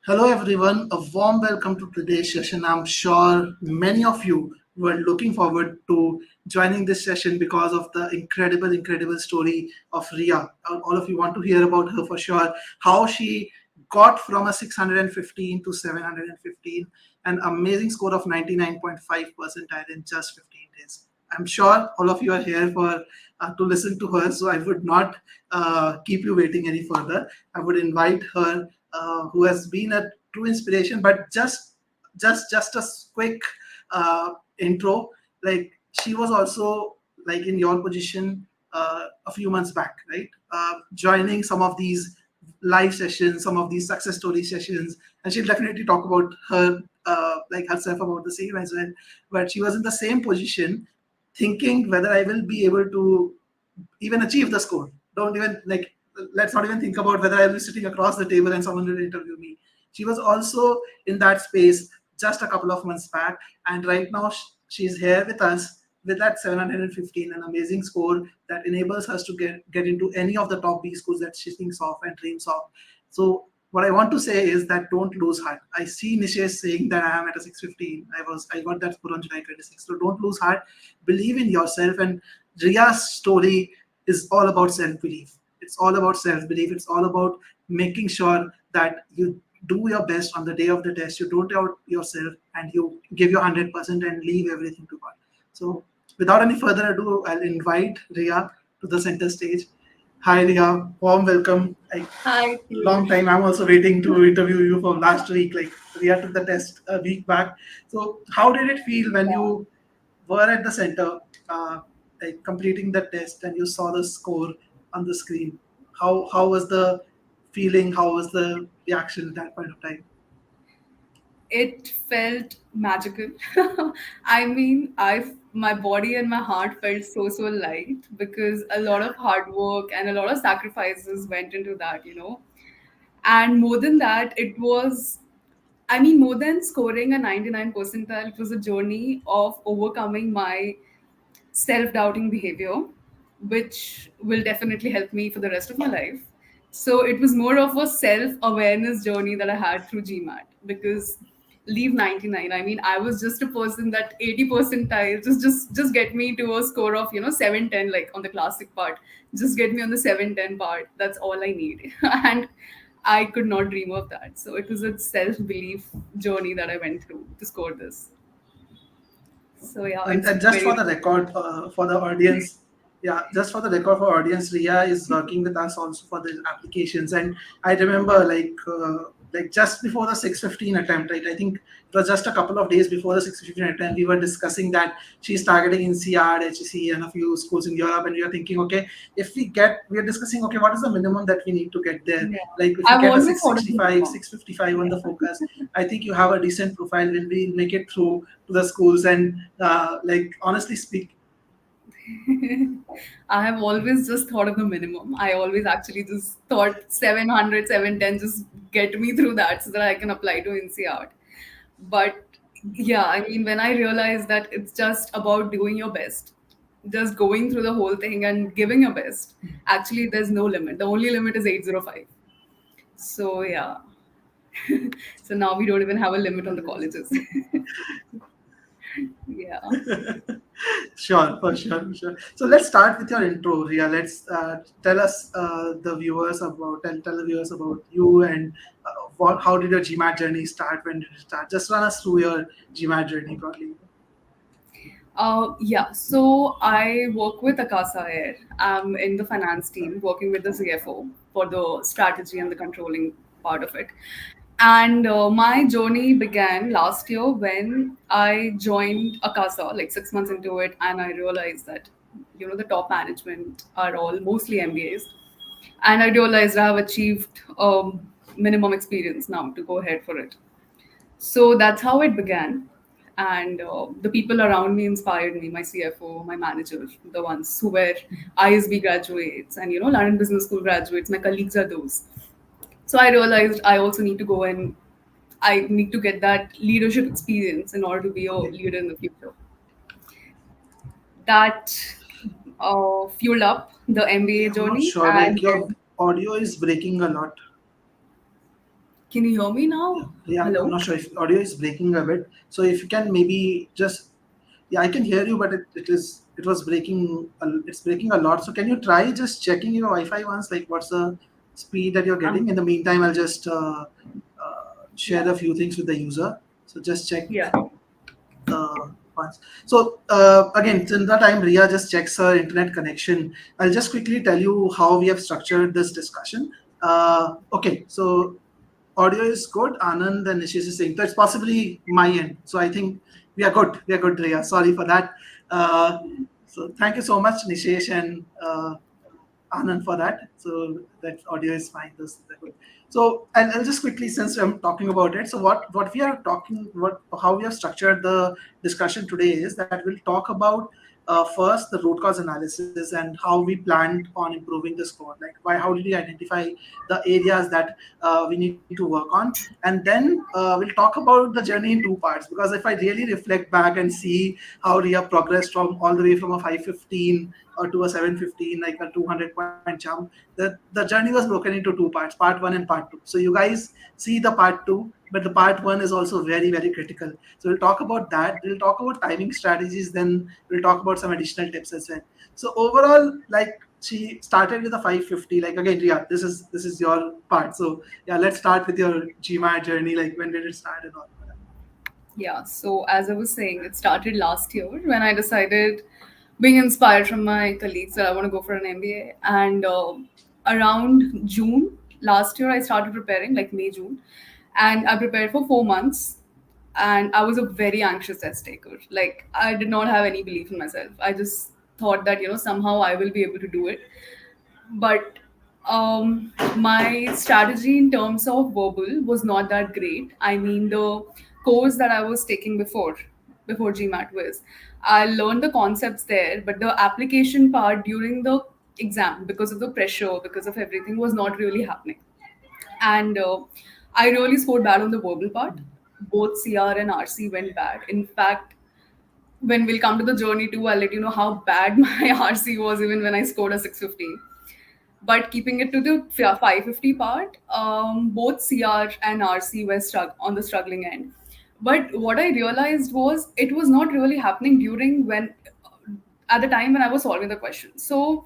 Hello, everyone. A warm welcome to today's session. I'm sure many of you were looking forward to joining this session because of the incredible story of Riya. All of you want to hear about her for sure. How she got from a 615 to 715, an amazing score of 99.5 percentile in just 15 days. I'm sure all of you are here for to listen to her, so I would not keep you waiting any further. I would invite her who has been a true inspiration. But just a quick intro. Like she was also like in your position a few months back, right? Joining some of these live sessions, some of these success story sessions, and she'll definitely talk about her like herself about the same as well. But she was in the same position, thinking whether I will be able to even achieve the score. Don't even like let's not even think about whether I'll be sitting across the table and someone will interview me. She was also in that space just a couple of months back, and right now she's here with us with that 715, an amazing score that enables us to get into any of the top B schools that she thinks of and dreams of. So what I want to say is that don't lose heart. I see Nishesh saying that I am at a 615. I got that score on July 26th. So don't lose heart. Believe in yourself. And Riya's story is all about self-belief. It's all about self-belief. It's all about making sure that you do your best on the day of the test. You don't doubt yourself and you give your 100% and leave everything to God. So without any further ado, I'll invite Riya to the center stage. Hi Riya, warm welcome. Hi, Long Piyush. time. I'm also waiting to interview you from last week. Like Riya took the test a week back. So how did it feel when Yeah. you were at the center, uh, like completing the test, and you saw the score on the screen? How was the feeling? How was the reaction at that point of time? It felt magical. I mean, my body and my heart felt so light because a lot of hard work and a lot of sacrifices went into that. And more than that, it was, I mean, more than scoring a 99 percentile, it was a journey of overcoming my self-doubting behavior, which will definitely help me for the rest of my life. So it was more of a self-awareness journey that I had through GMAT because leave 99. I mean, I was just a person that 80 percentile just get me to a score of 710, like on the classic part. Just get me on the 710 part. That's all I need. And I could not dream of that. So it was a self-belief journey that I went through to score this. So yeah, And, it's and just for very the record, for the audience, yeah, just for the record for audience, Riya is working with us also for the applications. And I remember like just before the 615 attempt, right? I think it was just a couple of days before the 615 attempt, we were discussing that she's targeting NCR, HEC, and a few schools in Europe. And we are thinking, okay, if we are discussing, okay, what is the minimum that we need to get there? Yeah. Like if you I've get a always thought of the 665, minimum. 655 on Yeah. the focus, I think you have a decent profile when we make it through to the schools. And like honestly speak, I have always just thought of the minimum. I always actually just thought 700, 710, just get me through that so that I can apply to NCR. But yeah, I mean, when I realized that it's just about doing your best, just going through the whole thing and giving your best, actually, there's no limit. The only limit is 805. So yeah. So now we don't even have a limit on the colleges. Yeah. sure, for sure. So let's start with your intro, Ria. Let's tell us the viewers about tell the viewers about you and how did your GMAT journey start? When did it start? Just run us through your GMAT journey broadly. Yeah, so I work with Akasa Air. I'm in the finance team, working with the CFO for the strategy and the controlling part of it. And my journey began last year when I joined Akasa, like 6 months into it, and I realized that, the top management are all mostly MBAs. And I realized I have achieved minimum experience now to go ahead for it. So that's how it began. And the people around me inspired me, my CFO, my manager, the ones who were ISB graduates and, London Business School graduates. My colleagues are those. So I realized I also need to go and I need to get that leadership experience in order to be a leader in the future. That fueled up the MBA I'm not journey. sure. Like And your audio is breaking a lot. Can you hear me now? Yeah, I'm Hello? not sure if audio is breaking a bit. So if you can maybe just, yeah, I can hear you, but it was breaking. It's breaking a lot. So can you try just checking your Wi-Fi once, like what's the speed that you're Um, getting? In the meantime, I'll just share yeah. a few things with the user. So just check Yeah. once. So again, till the time Riya just checks her internet connection, I'll just quickly tell you how we have structured this discussion. Okay, so audio is good. Anand and Nishish is saying. So it's possibly my end. So I think we are good. We are good, Riya. Sorry for that. Uh, so thank you so much, Nishish and Anand for that. So that audio is fine. Those are good. So I'll just quickly, since I'm talking about it. So what we are talking, what how we have structured the discussion today is that we'll talk about first the root cause analysis and how we planned on improving the score. Like why, how did we identify the areas that we need to work on, and then we'll talk about the journey in two parts. Because if I really reflect back and see how Ria progressed from all the way from a 515 or to a 715, like a 200-point jump, the journey was broken into two parts, part one and part two. So you guys see the part two, but the part one is also very, very critical. So we'll talk about that. We'll talk about timing strategies, then we'll talk about some additional tips as well. So overall, like she started with a 550. Like again, Ria, this is your part. So yeah, let's start with your GMAT journey. Like when did it start and all of that? Yeah, so as I was saying, it started last year when I decided, being inspired from my colleagues, that I want to go for an MBA. And around June last year, I started preparing, like May, June. And I prepared for 4 months. And I was a very anxious test taker. Like, I did not have any belief in myself. I just thought that, somehow I will be able to do it. But my strategy in terms of verbal was not that great. I mean, the course that I was taking before GMATWhiz, I learned the concepts there, but the application part during the exam, because of the pressure, because of everything, was not really happening. And I really scored bad on the verbal part. Both CR and RC went bad. In fact, when we'll come to the journey too, I'll let you know how bad my RC was even when I scored a 650. But keeping it to the 550 part, both CR and RC were on the struggling end. But what I realized was it was not really happening during when at the time when I was solving the questions. So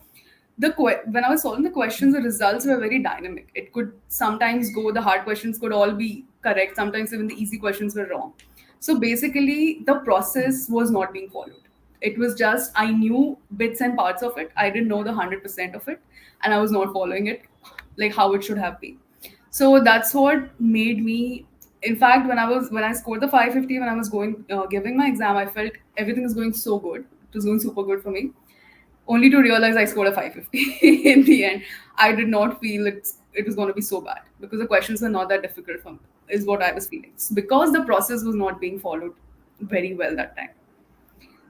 when I was solving the questions, the results were very dynamic. It could sometimes go, the hard questions could all be correct. Sometimes even the easy questions were wrong. So basically, the process was not being followed. It was just I knew bits and parts of it. I didn't know the 100% of it, and I was not following it like how it should have been. So that's what made me. In fact, when I scored the 550, when I was going giving my exam, I felt everything is going so good. It was going super good for me, only to realize I scored a 550 in the end. I did not feel it was going to be so bad because the questions were not that difficult for me, is what I was feeling. Because the process was not being followed very well that time.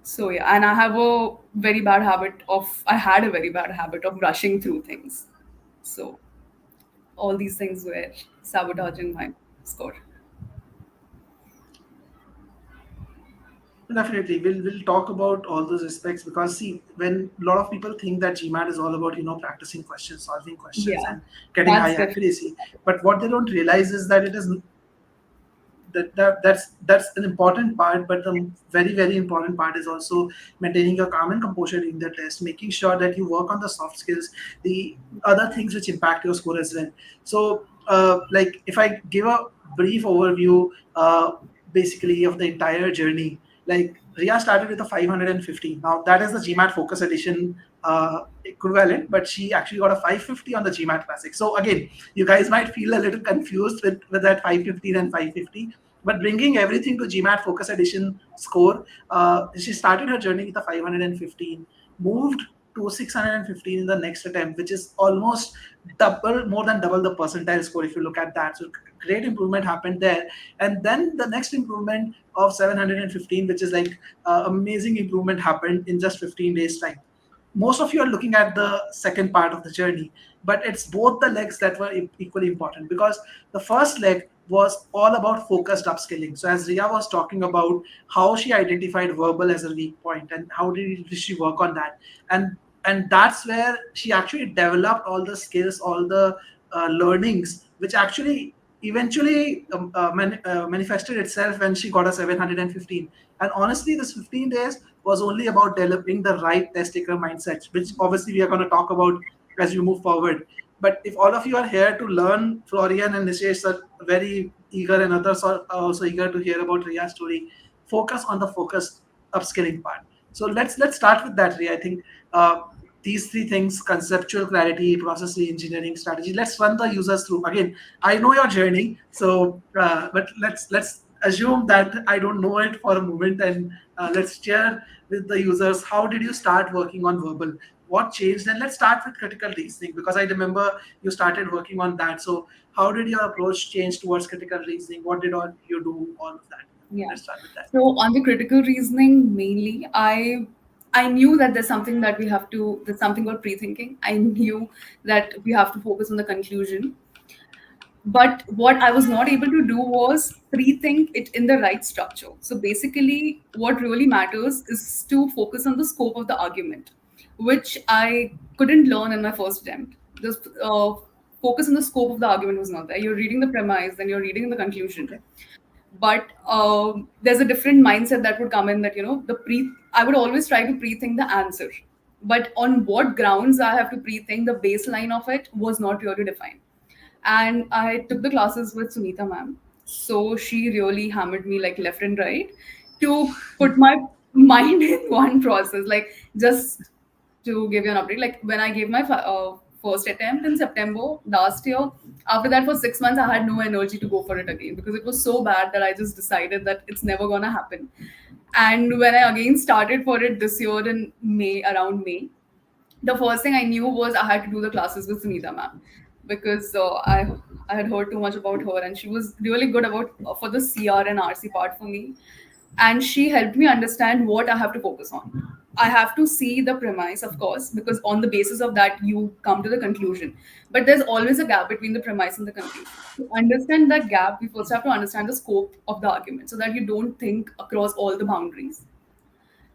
So yeah, and I had a very bad habit of rushing through things. So all these things were sabotaging my score. Definitely, we'll talk about all those aspects because see, when a lot of people think that GMAT is all about practicing questions, solving questions, Yeah, and getting that's high definitely. accuracy, but what they don't realize is that it is that's an important part, but the very, very important part is also maintaining your calm and composure during the test, making sure that you work on the soft skills, the other things which impact your score as well. So like if I give a brief overview basically of the entire journey, like Ria started with a 515. Now that is the GMAT Focus Edition equivalent, but she actually got a 550 on the GMAT Classic. So again, you guys might feel a little confused with that 515 and 550. But bringing everything to GMAT Focus Edition score, she started her journey with a 515, moved to 615 in the next attempt, which is almost more than double the percentile score if you look at that. So great improvement happened there. And then the next improvement of 715, which is like amazing improvement, happened in just 15 days time. Most of you are looking at the second part of the journey, but it's both the legs that were equally important, because the first leg was all about focused upskilling. So as Ria was talking about how she identified verbal as a weak point and how did she work on that, and that's where she actually developed all the skills, all the learnings which actually eventually manifested itself when she got a 715. And honestly, this 15 days was only about developing the right test taker mindset, which obviously we are going to talk about as we move forward. But if all of you are here to learn, Florian and Nishesh are very eager, and others are also eager to hear about Riya's story. Focus on the focused upskilling part. So let's start with that, Riya. I think these three things: conceptual clarity, process engineering, strategy. Let's run the users through. Again, I know your journey, so but let's assume that I don't know it for a moment, and let's share with the users how did you start working on verbal, what changed, and let's start with critical reasoning, because I remember you started working on that. So how did your approach change towards critical reasoning? What did all you do, all of that? Yeah. Let's start with that. So on the critical reasoning, mainly, I knew that there's something called pre-thinking. I knew that we have to focus on the conclusion. But what I was not able to do was pre-think it in the right structure. So basically, what really matters is to focus on the scope of the argument, which I couldn't learn in my first attempt. The focus on the scope of the argument was not there. You're reading the premise, then you're reading the conclusion, Okay. but there's a different mindset that would come in, that I would always try to pre-think the answer, but on what grounds I have to pre-think the baseline of it was not really defined. And I took the classes with Sunita ma'am, so she really hammered me like left and right to put my mind in one process. Like, just to give you an update, like when I gave my first attempt in September last year, after that for 6 months, I had no energy to go for it again because it was so bad that I just decided that it's never gonna happen. And when I again started for it this year in May, around May, the first thing I knew was I had to do the classes with Sunita ma'am, because I had heard too much about her, and she was really good about for the CR and RC part for me, and she helped me understand what I have to focus on. I have to see the premise, of course, because on the basis of that you come to the conclusion. But there's always a gap between the premise and the conclusion. To understand that gap, we first have to understand the scope of the argument so that you don't think across all the boundaries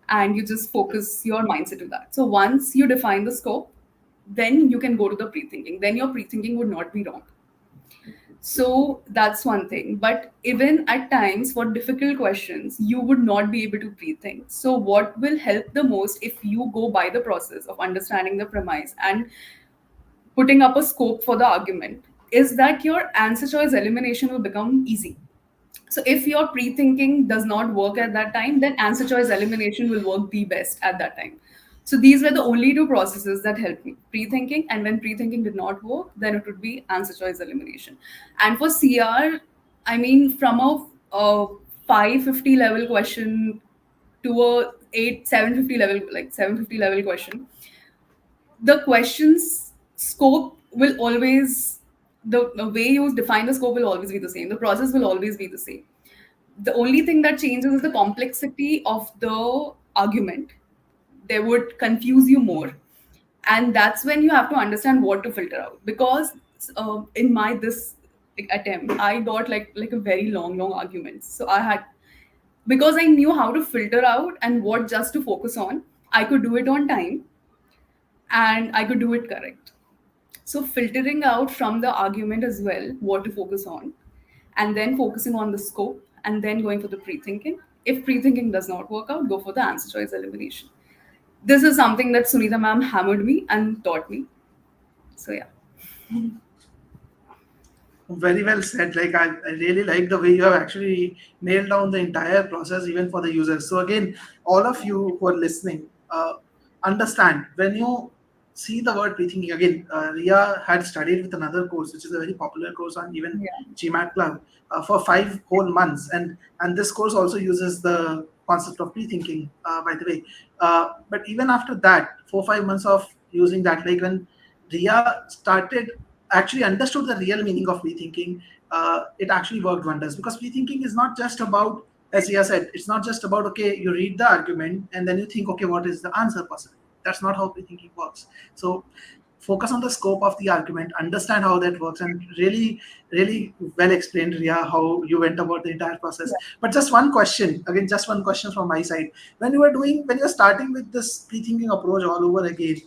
and you just focus your mindset to that. So once you define the scope, then you can go to the pre-thinking. Then your pre-thinking would not be wrong. So that's one thing. But even at times for difficult questions, you would not be able to pre-think. So what will help the most if you go by the process of understanding the premise and putting up a scope for the argument is that your answer choice elimination will become easy. So if your pre-thinking does not work at that time, then answer choice elimination will work the best at that time. So these were the only two processes that helped me: pre-thinking, and when pre-thinking did not work, then it would be answer choice elimination. And for CR, I mean, from a 550 level question to a 750 level, like 750 level question, the question's scope will always, the way you define the scope will always be the same. The process will always be the same. The only thing that changes is the complexity of the argument. They would confuse you more, and that's when you have to understand what to filter out. Because in my this attempt, I got like a very long argument. So I had, because I knew how to filter out and what just to focus on, I could do it on time and I could do it correct. So filtering out from the argument as well what to focus on, and then focusing on the scope, and then going for the pre-thinking. If pre-thinking does not work out, go for the answer choice elimination. This is something that Sunita ma'am hammered me and taught me. So yeah. Very well said. Like I really like the way you have actually nailed down the entire process, even for the users. So again, all of you who are listening, understand when you see the word pre-thinking. Again, Riya had studied with another course, which is a very popular course on even Yeah. GMAT Club, for 5 whole months, and this course also uses the concept of pre-thinking. By the way, but even after that, 4 5 months of using that, like when Riya started actually understood the real meaning of rethinking, it actually worked wonders, because rethinking is not just about, as Ria said, it's not just about, okay, you read the argument and then you think, okay, what is the answer possible? That's not how rethinking works. So focus on the scope of the argument, understand how that works, and really, really well explained, Ria, how you went about the entire process. Yeah. But just one question, again, just one question from my side. When you were starting with this pre-thinking approach all over again,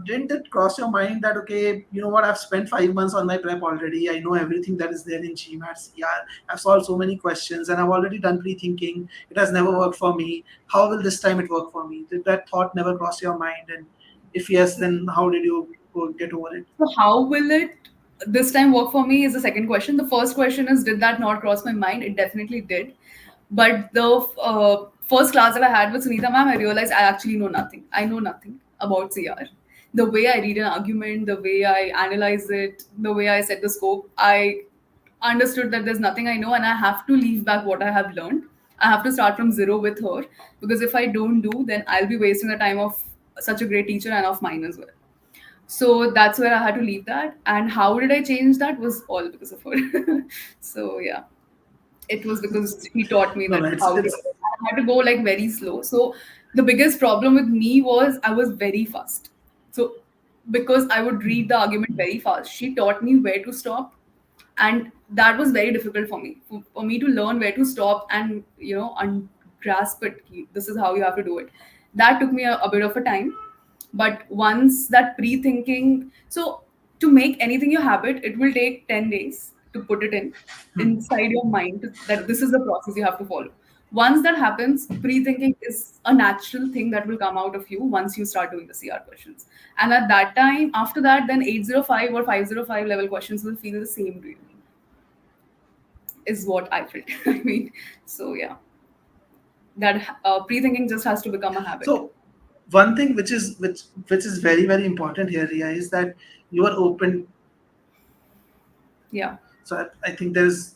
didn't it cross your mind that, okay, you know what, I've spent 5 months on my prep already. I know everything that is there in GMAT. Yeah, I've solved so many questions and I've already done pre-thinking. It has never worked for me. How will this time it work for me? Did that thought never cross your mind? And if yes, then how did you get over it? So how will it this time work for me is the second question. The first question is, did that not cross my mind? It definitely did. But the first class that I had with Sunita ma'am, I realized I actually know nothing. I know nothing about CR. The way I read an argument, the way I analyze it, the way I set the scope, I understood that there's nothing I know and I have to leave back what I have learned. I have to start from zero with her, because if I don't do, then I'll be wasting the time of such a great teacher and of mine as well. So that's where I had to leave that. And how did I change that was all because of her. So yeah, it was because he taught me No, no, that how to. it's I had to go like very slow. So the biggest problem with me was I was very fast. So because I would read the argument very fast, she taught me where to stop, and that was very difficult for me. For me to learn where to stop and grasp it. This is how you have to do it. That took me a bit of a time, but once that pre-thinking, so to make anything your habit, it will take 10 days to put it inside your mind that this is the process you have to follow. Once that happens, pre-thinking is a natural thing that will come out of you once you start doing the CR questions. And at that time, after that, then 805 or 505 level questions will feel the same to you, is what I felt. I mean, so yeah, that pre-thinking just has to become a habit. so one thing which is very very important here, Ria, is that you are open. Yeah. So I think there's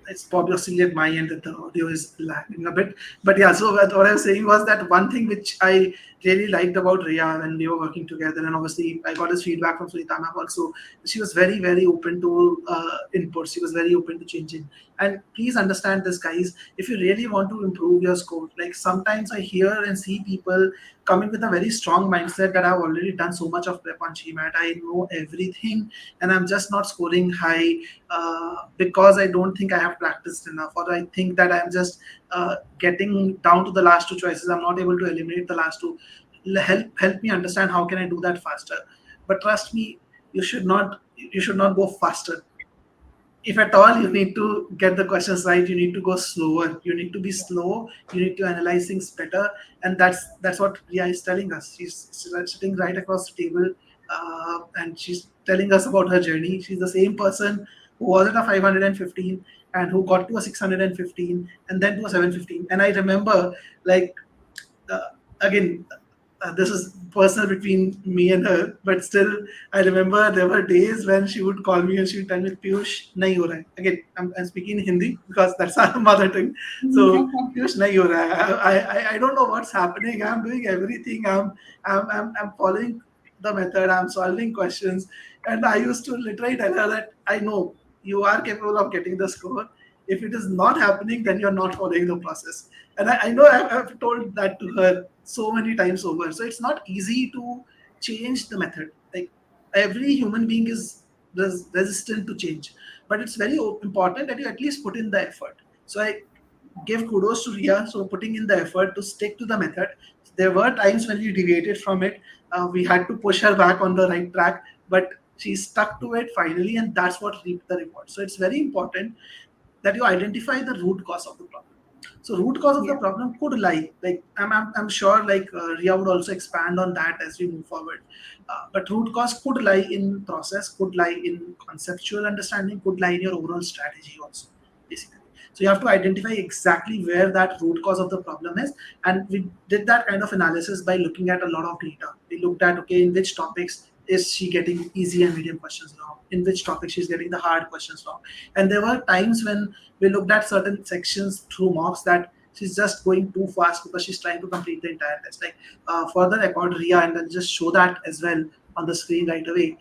it's probably at my end that the audio is lagging a bit. But yeah, so what I was saying was that one thing which I really liked about Riya when we were working together, and obviously I got his feedback from Sunita ma'am also. She was very very open to input. She was very open to changing. And please understand this, guys. If you really want to improve your score, like sometimes I hear and see people coming with a very strong mindset that I've already done so much of prep on GMAT. I know everything, and I'm just not scoring high because I don't think I have practiced enough, or I think that I'm just getting down to the last two choices. I'm not able to eliminate the last two. Help me understand how can I do that faster. But trust me, you should not go faster. If at all you need to get the questions right, you need to go slower. You need to be slow. You need to analyze things better, and that's what Priya is telling us. She's sitting right across the table, and she's telling us about her journey. She's the same person who was at a 515 and who got to a 615 and then to a 715. And I remember, like, uh, again, this is personal between me and her, but still, I remember there were days when she would call me and she would tell me, Piyush, nahi ho raha hai. Again, I'm speaking in Hindi because that's our mother tongue. So, Piyush, nahi ho raha hai. I don't know what's happening. I'm doing everything. I'm following the method. I'm solving questions. And I used to literally tell her that I know you are capable of getting the score. If it is not happening, then you're not following the process. And I know I've told that to her so many times over. So it's not easy to change the method. Like every human being is resistant to change, but it's very important that you at least put in the effort. So I give kudos to Ria, so putting in the effort to stick to the method. There were times when we deviated from it. We had to push her back on the right track, but she stuck to it finally, and that's what reaped the reward. So it's very important that you identify the root cause of the problem. So root cause of the Yeah. problem could lie, like I'm sure like Ria would also expand on that as we move forward. But root cause could lie in process, could lie in conceptual understanding, could lie in your overall strategy also, basically. So you have to identify exactly where that root cause of the problem is, and we did that kind of analysis by looking at a lot of data. We looked at, okay, in which topics is she getting easy and medium questions wrong, in which topic she's getting the hard questions wrong. And there were times when we looked at certain sections through mocks that she's just going too fast because she's trying to complete the entire test. Like for the record, Ria, and I'll just show that as well on the screen right away.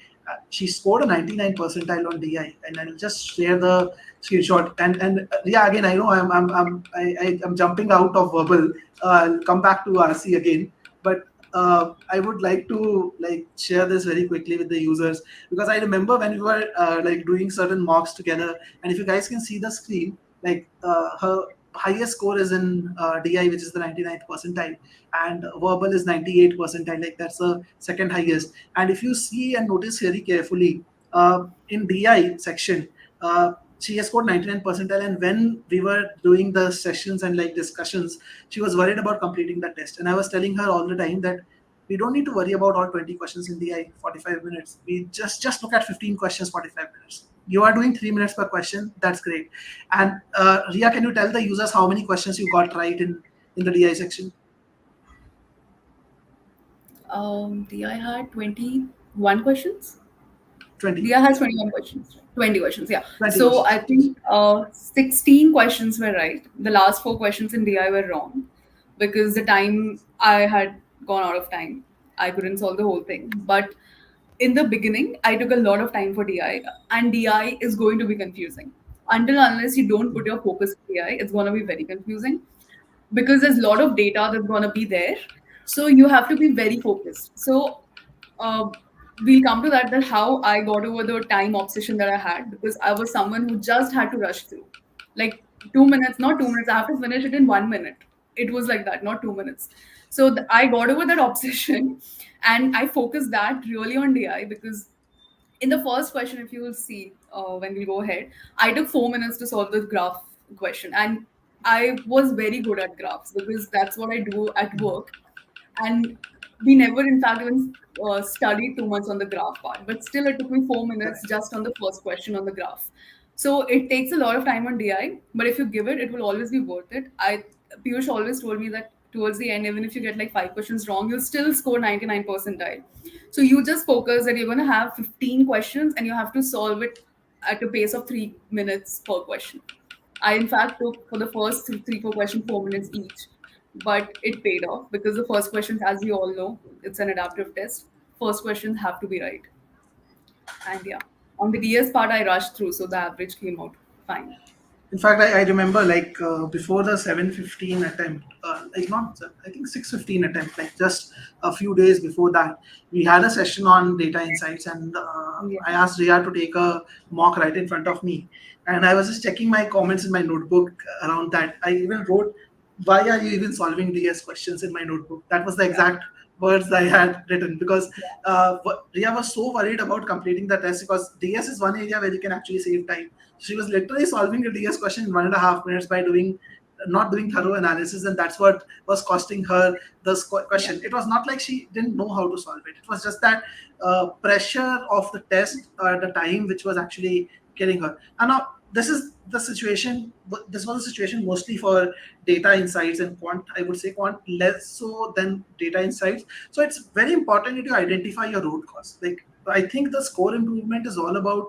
She scored a 99 percentile on DI, and I'll just share the screenshot. And Ria, again, I know I'm jumping out of verbal. I'll come back to RC again, but I would like to like share this very quickly with the users, because I remember when we were like doing certain mocks together, and if you guys can see the screen, like her highest score is in DI, which is the 99th percentile, and verbal is 98th percentile. Like that's the second highest. And if you see and notice very carefully, in DI section, she has scored 99 percentile. And when we were doing the sessions and like discussions, she was worried about completing the test. And I was telling her all the time that we don't need to worry about all 20 questions in DI 45 minutes. We just look at 15 questions 45 minutes. You are doing 3 minutes per question. That's great. And Ria, can you tell the users how many questions you got right in the DI section? DI had 21 questions. 20. Dia has 21 questions. 20 questions, yeah. 20 So questions. I think 16 questions were right. The last four questions in DI were wrong because the time I had gone out of time. I couldn't solve the whole thing. But in the beginning, I took a lot of time for DI, and DI is going to be confusing. Until unless you don't put your focus in DI, it's going to be very confusing because there's a lot of data that's going to be there. So you have to be very focused. So uh, we'll come to that how I got over the time obsession that I had because I was someone who just had to rush through. Like 2 minutes, not 2 minutes, I have to finish it in 1 minute. It was like that, not 2 minutes. So I got over that obsession and I focused that really on DI because in the first question, if you will see when we go ahead, I took 4 minutes to solve the graph question. And I was very good at graphs because that's what I do at work. And we never, in fact, even studied too much on the graph part. But still, it took me 4 minutes Correct. just on the first question on the graph. So it takes a lot of time on DI, but if you give it, it will always be worth it. Piyush always told me that towards the end, even if you get like 5 questions wrong, you'll still score 99 percentile. So you just focus that you're going to have 15 questions and you have to solve it at a pace of 3 minutes per question. I, in fact, took for the first three, 4 questions, 4 minutes each. But it paid off because the first questions, as we all know, it's an adaptive test. First questions have to be right. And yeah, on the DS part, I rushed through, so the average came out fine. In fact, I remember like before the 7:15 attempt, like not I think 6:15 attempt, like just a few days before that, we had a session on data insights, and Yeah. I asked Riya to take a mock right in front of me, and I was just checking my comments in my notebook around that. I even wrote, "Why are you even solving DS questions in my notebook?" That was the exact words I had written because Riya was so worried about completing the test because DS is one area where you can actually save time. She was literally solving a DS question in 1.5 minutes by doing not doing thorough analysis, and that's what was costing her the Yeah. question. It was not like she didn't know how to solve it. It was just that pressure of the test at the time which was actually killing her. And now this is the situation. This was a situation mostly for data insights and quant. I would say quant less so than data insights. So it's very important that you identify your root cause. Like I think the score improvement is all about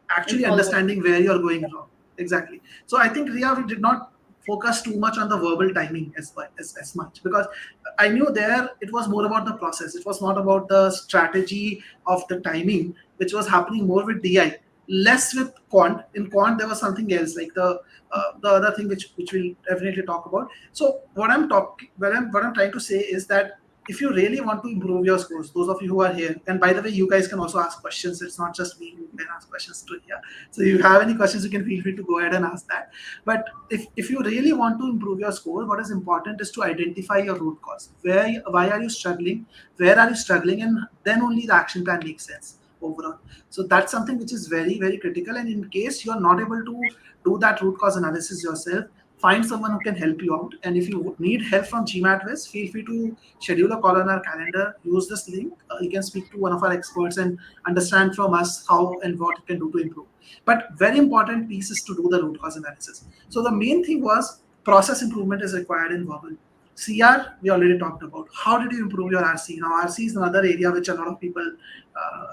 It's actually all about understanding where you're going wrong. Exactly. So I think Ria, we did not focus too much on the verbal timing as much because I knew there it was more about the process. It was not about the strategy of the timing, which was happening more with DI, less with quant. In quant, there was something else like the other thing which we'll definitely talk about. So what I'm trying to say is that if you really want to improve your scores, those of you who are here, and by the way, you guys can also ask questions. It's not just me who can ask questions to here. So if you have any questions, you can feel free to go ahead and ask that. But if you really want to improve your score, what is important is to identify your root cause. Why are you struggling? Where are you struggling? And then only the action plan makes sense overall. So that's something which is very, very critical. And in case you're not able to do that root cause analysis yourself, find someone who can help you out. And if you need help from GMATWhiz, feel free to schedule a call on our calendar. Use this link. You can speak to one of our experts and understand from us how and what it can do to improve. But very important piece is to do the root cause analysis. So the main thing was process improvement is required in verbal. CR, we already talked about. How did you improve your RC? Now, RC is another area which a lot of people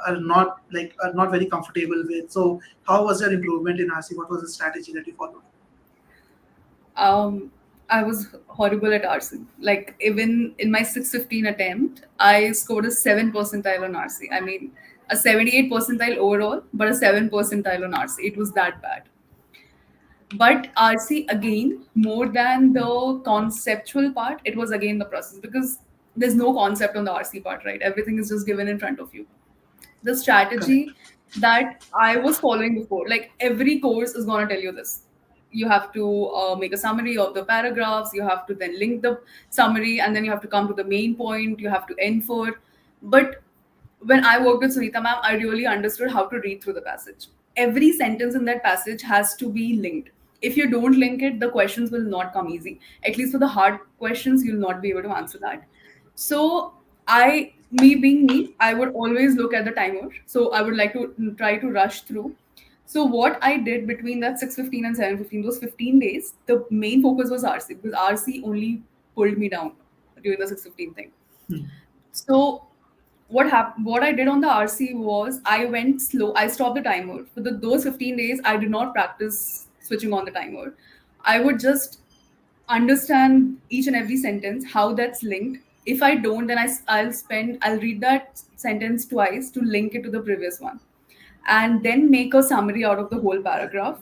are not very comfortable with. So, how was your improvement in RC? What was the strategy that you followed? um, I was horrible at RC. Like even in my 615 attempt, I scored a 7 percentile on RC. I mean, a 78 percentile overall, but a 7 percentile on RC. It was that bad. But RC again, more than the conceptual part, it was again the process because there's no concept on the RC part, right? Everything is just given in front of you. The Correct. strategy that I was following before, like every course is gonna tell you this. you have to make a summary of the paragraphs, you have to then link the summary, and then you have to come to the main point, you have to infer. But when I worked with Sunita ma'am, I really understood how to read through the passage. Every sentence in that passage has to be linked. If you don't link it, the questions will not come easy. At least for the hard questions, you'll not be able to answer that. So me being me, I would always look at the timer. So I would like to try to rush through. So what I did between that 6:15 and 7:15, those 15 days, the main focus was RC, because RC only pulled me down during the 6:15 thing. So what I did on the RC was I went slow. I stopped the timer. For those 15 days, I did not practice switching on the timer. I would just understand each and every sentence, how that's linked. If I don't, then I'll read that sentence twice to link it to the previous one, and then make a summary out of the whole paragraph.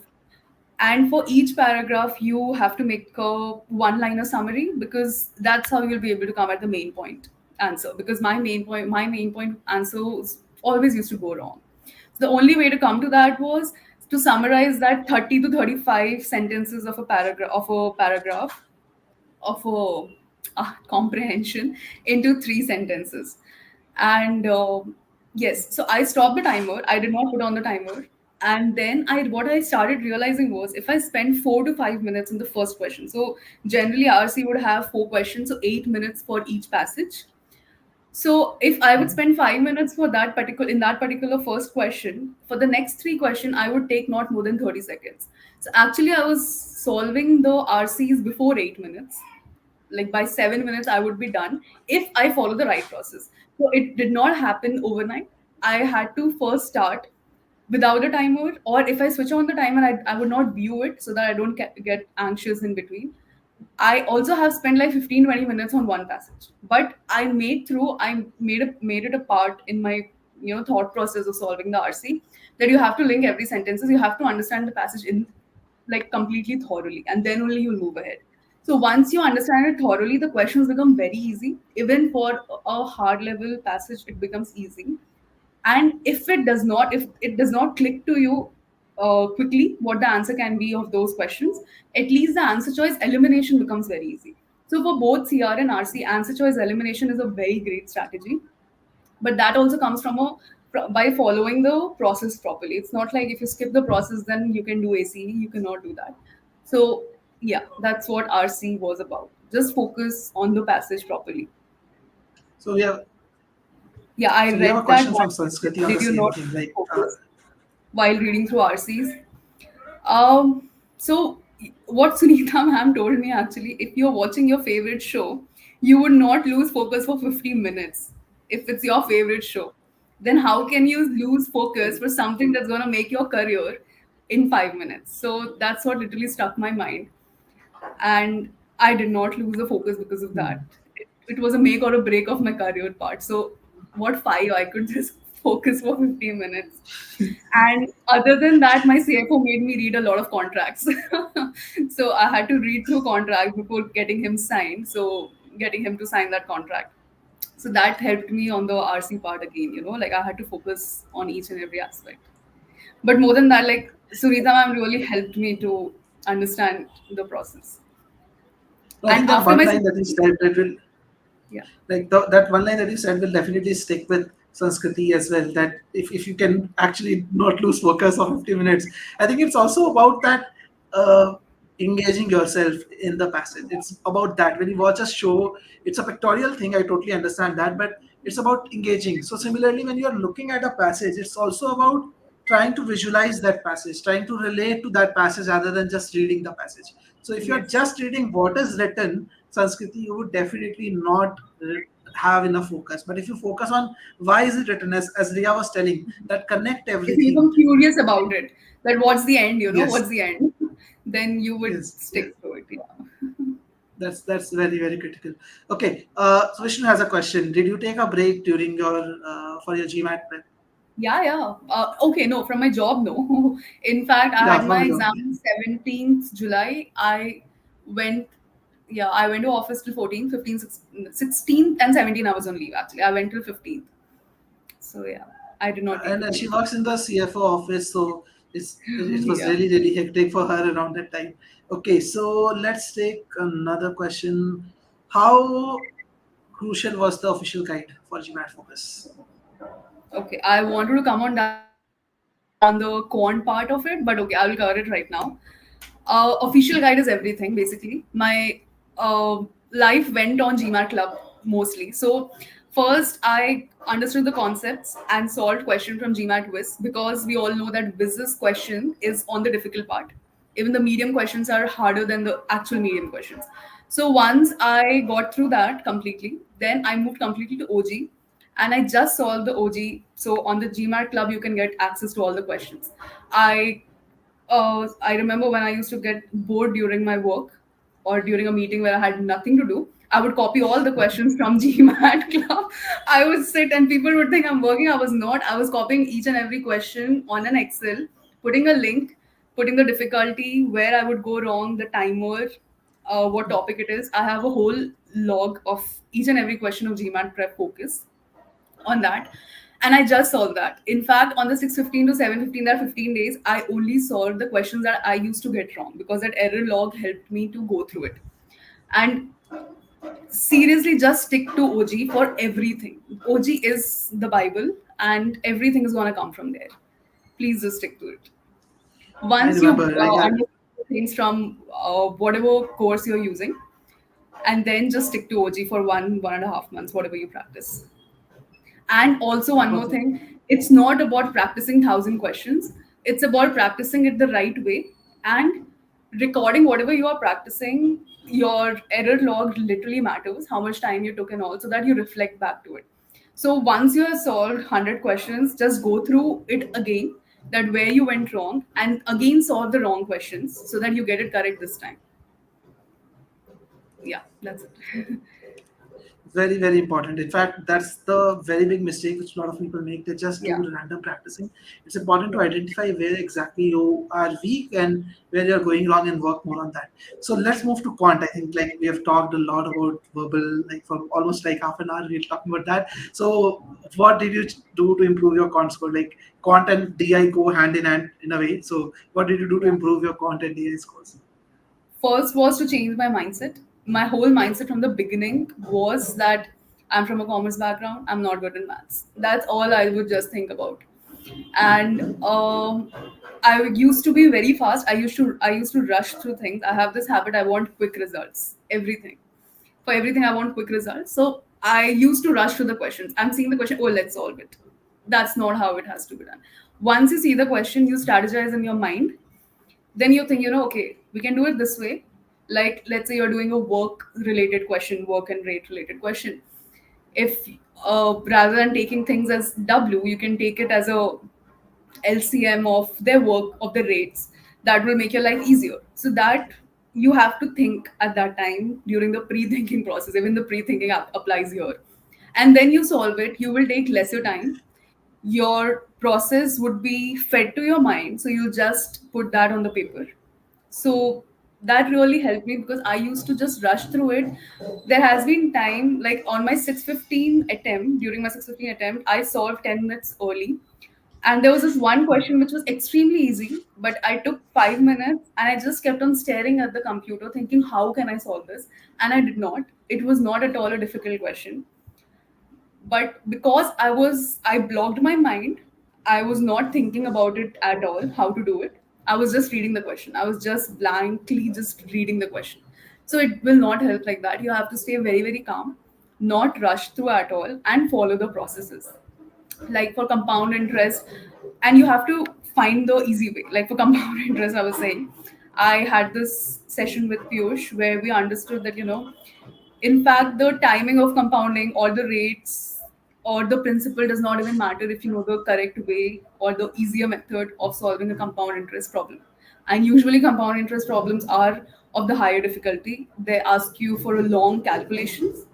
And for each paragraph, you have to make a one liner summary, because that's how you'll be able to come at the main point answer. Because my main point answer always used to go wrong. So the only way to come to that was to summarize that 30 to 35 sentences of a comprehension into three sentences. And yes, so I stopped the timer. I did not put on the timer. And then what I started realizing was, if I spend 4 to 5 minutes in the first question, so generally RC would have 4 questions, so 8 minutes for each passage. So if I would spend 5 minutes for that particular first question, for the next three question, I would take not more than 30 seconds. So actually, I was solving the RCs before 8 minutes. Like by 7 minutes, I would be done if I follow the right process. So it did not happen overnight. I had to first start without a timer, or if I switch on the timer, I would not view it so that I don't get anxious in between. I also have spent like 15 to 20 minutes on one passage, but I made it a part in my thought process of solving the RC, that you have to link every sentences, you have to understand the passage in like completely thoroughly, and then only you'll move ahead. So once you understand it thoroughly, the questions become very easy. Even for a hard level passage, it becomes easy. And if it does not click to you quickly what the answer can be of those questions, at least the answer choice elimination becomes very easy. So for both CR and RC, answer choice elimination is a very great strategy. But that also comes from by following the process properly. It's not like if you skip the process then you can do ACE. You cannot do that. So yeah, that's what RC was about. Just focus on the passage properly. So we have Yeah, I so we have a read that question one. from Sanskriti on Did the you same not thing. Like, focus while reading through RCs? So what Sunita ma'am told me, actually, if you're watching your favorite show, you would not lose focus for 50 minutes if it's your favorite show. Then how can you lose focus for something that's gonna make your career in 5 minutes? So that's what literally struck my mind. And I did not lose the focus because of that. It was a make or a break of my career part. So what five? I could just focus for 15 minutes. And other than that, my CFO made me read a lot of contracts. So I had to read through contracts before getting him signed. So getting him to sign that contract. So that helped me on the RC part again, like I had to focus on each and every aspect. But more than that, like Sunita ma'am really helped me to understand the process. I And think that after one my line that you said that will yeah, that one line that you said will definitely stick with Sanskriti as well. That if you can actually not lose focus for 50 minutes, I think it's also about that uh, engaging yourself in the passage. It's about that. When you watch a show, it's a pictorial thing. I totally understand that, but it's about engaging. So similarly, when you're looking at a passage, it's also about trying to visualize that passage, trying to relate to that passage rather than just reading the passage. So if you're yes. just reading what is written, Sanskriti, you would definitely not have enough focus. But if you focus on why is it written, as Riya was telling, that connect If you everything. become curious about it, that what's the end, Yes, what's the end, then you would yes, yes. stick to it. Yeah. That's very very critical. Okay, so Vishnu has a question. Did you take a break during your for your GMAT prep? Yeah, yeah. Okay, no, from my job, no. In fact, I Yeah, had from my a job. exam on 17th July. Went, I went to office till 14th, 15th, 16th, and 17th. I was on leave actually. I went till 15th. So, yeah, I did not take And a she break. works in the CFO office, so It was Yeah. really really hectic for her around that time. Okay, so let's take another question. How crucial was the official guide for GMAT Focus? Okay, I wanted to come on that on the quant part of it, but okay, I will cover it right now. Official guide is everything basically. My life went on GMAT Club mostly. So first, I understood the concepts and solved question from GMATWhiz, because we all know that Wiz's question is on the difficult part. Even the medium questions are harder than the actual medium questions. So once I got through that completely, then I moved completely to OG, and I just solved the OG. So on the GMAT Club, you can get access to all the questions. I I remember when I used to get bored during my work or during a meeting where I had nothing to do, I would copy all the questions from GMAT Club. I would sit and people would think I'm working. I was not. I was copying each and every question on an Excel, putting a link, putting the difficulty, where I would go wrong, the timer, what topic it is. I have a whole log of each and every question of GMAT Prep Focus on that, and I just solved that. In fact, on the 6:15 to 7:15, that 15 days, I only solved the questions that I used to get wrong, because that error log helped me to go through it. And seriously, just stick to OG for everything. OG is the Bible, and everything is going to come from there. Please just stick to it. I Once you remember, like, understand things from whatever course you're using, and then just stick to OG for 1.5 months, whatever you practice. And also, one more okay. thing, it's not about practicing 1,000 questions, it's about practicing it the right way and recording whatever you are practicing. Your error log literally matters, how much time you took, and all, so that you reflect back to it. So once you have solved 100 questions, just go through it again, that where you went wrong, and again solve the wrong questions so that you get it correct this time. Yeah, that's it. Very, very important. In fact, that's the very big mistake which a lot of people make. They just do Yeah. random practicing. It's important to Yeah. identify where exactly you are weak and where you're going wrong and work more on that. So let's move to quant. I think like we have talked a lot about verbal, like for almost like half an hour, we're talking about that. So what did you do to improve your quant score? Like quant and DI go hand in hand in a way. So what did you do to Yeah. improve your quant and DI scores? First was to change my mindset. My whole mindset from the beginning was that I'm from a commerce background, I'm not good in maths. That's all I would just think about. And I used to be very fast. I used to rush through things. I have this habit, I want quick results. Everything. For everything I want quick results. So I used to rush through the questions. I'm seeing the question, oh, let's solve it. That's not how it has to be done. Once you see the question, you strategize in your mind, then you think, okay, we can do it this way. Like, let's say you're doing a work related question, work and rate related question. If rather than taking things as W, you can take it as a LCM of their work, of the rates. That will make your life easier. So that you have to think at that time during the pre-thinking process. Even the pre-thinking applies here. And then you solve it. You will take lesser time. Your process would be fed to your mind. So you just put that on the paper. So that really helped me, because I used to just rush through it. There has been time, like on my 6:15 attempt, during my 6:15 attempt, I solved 10 minutes early. And there was this one question which was extremely easy, but I took 5 minutes and I just kept on staring at the computer thinking, how can I solve this? And I did not. It was not at all a difficult question, but because I blocked my mind, I was not thinking about it at all, how to do it. I was just reading the question, I was just blankly just reading the question. So it will not help like that. You have to stay very very calm, not rush through at all, and follow the processes. Like for compound interest, and you have to find the easy way. Like for compound interest, I was saying, I had this session with Piyush where we understood that, in fact, the timing of compounding or the rates or the principle does not even matter if you know the correct way or the easier method of solving a compound interest problem. And usually, compound interest problems are of the higher difficulty. They ask you for a long calculations,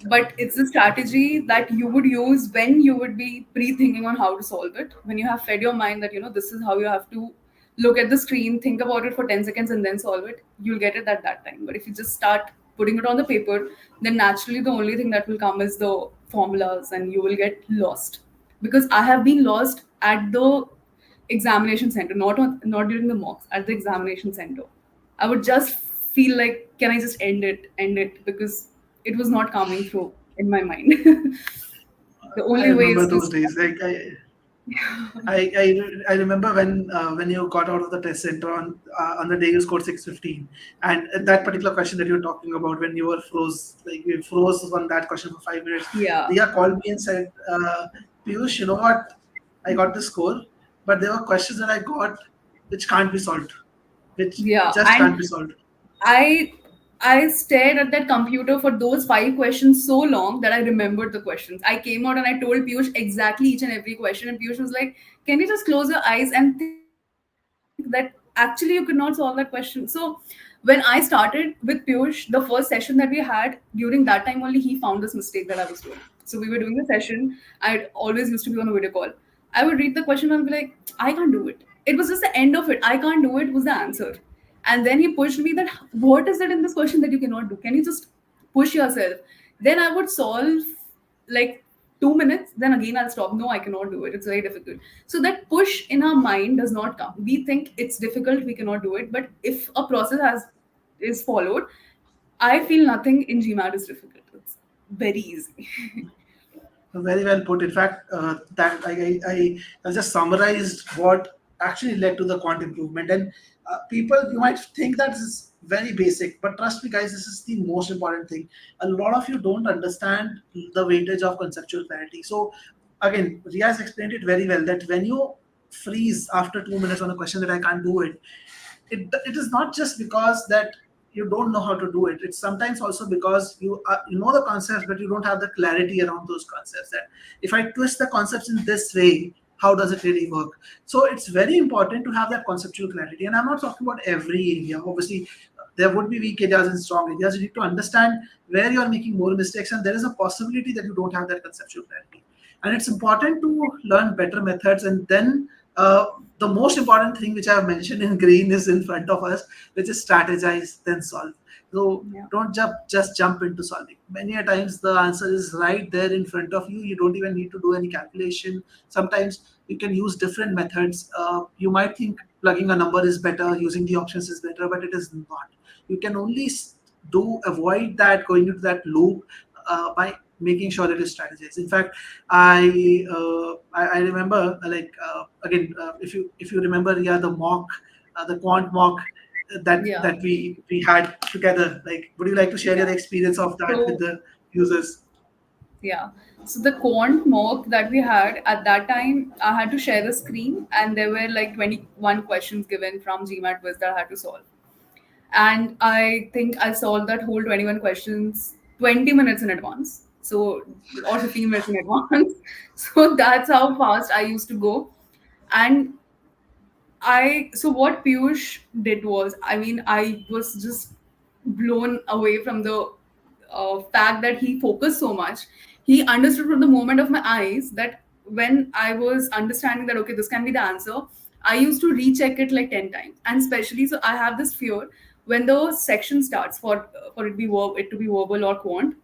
but it's a strategy that you would use when you would be pre-thinking on how to solve it, when you have fed your mind that this is how you have to look at the screen, think about it for 10 seconds and then solve it. You'll get it at that time. But if you just start putting it on the paper, then naturally the only thing that will come is the formulas and you will get lost. Because I have been lost at the examination center, not during the mocks, at the examination center. I would just feel like, can I just end it, because it was not coming through in my mind. The I only way remember is to those stop. days. I remember when you got out of the test center on the day you scored 615, and that particular question that you were talking about when you were froze, like you froze on that question for 5 minutes. Yeah, Riya called me and said, Piyush, you know what? I got the score, but there were questions that I got which can't be solved, which yeah, just and can't be solved. I I stared at that computer for those 5 questions so long that I remembered the questions. I came out and I told Piyush exactly each and every question, and Piyush was like, "Can you just close your eyes and think that actually you could not solve that question?" So when I started with Piyush, the first session that we had, during that time only he found this mistake that I was doing. So we were doing the session. I always used to be on a video call. I would read the question and be like, I can't do it. It was just the end of it. I can't do it was the answer. And then he pushed me that, what is it in this question that you cannot do? Can you just push yourself? Then I would solve like 2 minutes, then again I'll stop. No, I cannot do it. It's very difficult. So that push in our mind does not come. We think it's difficult, we cannot do it. But if a process has is followed, I feel nothing in GMAT is difficult. It's very easy. Very well put. In fact, that I just summarized what actually led to the quant improvement. And people, you might think that this is very basic, but trust me, guys, this is the most important thing. A lot of you don't understand the weightage of conceptual clarity. So, again, Riya has explained it very well that when you freeze after 2 minutes on a question that I can't do it, it is not just because that you don't know how to do it. It's sometimes also because you know the concepts, but you don't have the clarity around those concepts. That if I twist the concepts in this way, how does it really work? So it's very important to have that conceptual clarity. And I'm not talking about every area. Obviously, there would be weak areas and strong areas. You need to understand where you are making more mistakes, and there is a possibility that you don't have that conceptual clarity. And it's important to learn better methods, and then uh, the most important thing which I have mentioned in green is in front of us, which is strategize then solve. So Yeah. don't just jump into solving. Many a times the answer is right there in front of you. You don't even need to do any calculation. Sometimes you can use different methods. You might think plugging a number is better, using the options is better, but it is not. You can only do avoid that going into that loop by making sure that you strategize. In fact, I remember again, if you remember, yeah, the mock, the quant mock Yeah. that we had together. Like, would you like to share Yeah. your experience of that with So the users? yeah. So the quant mock that we had at that time, I had to share the screen, and there were like 21 questions given from GMATWhiz that I had to solve. And I think I solved that whole 21 questions 20 minutes in advance. So, or 15 minutes in advance. So that's how fast I used to go. And so what Piyush did was, I mean, I was just blown away from the fact that he focused so much. He understood from the moment of my eyes that when I was understanding that, okay, this can be the answer, I used to recheck it like 10 times. And especially, so I have this fear when the section starts for it to be verbal or quant.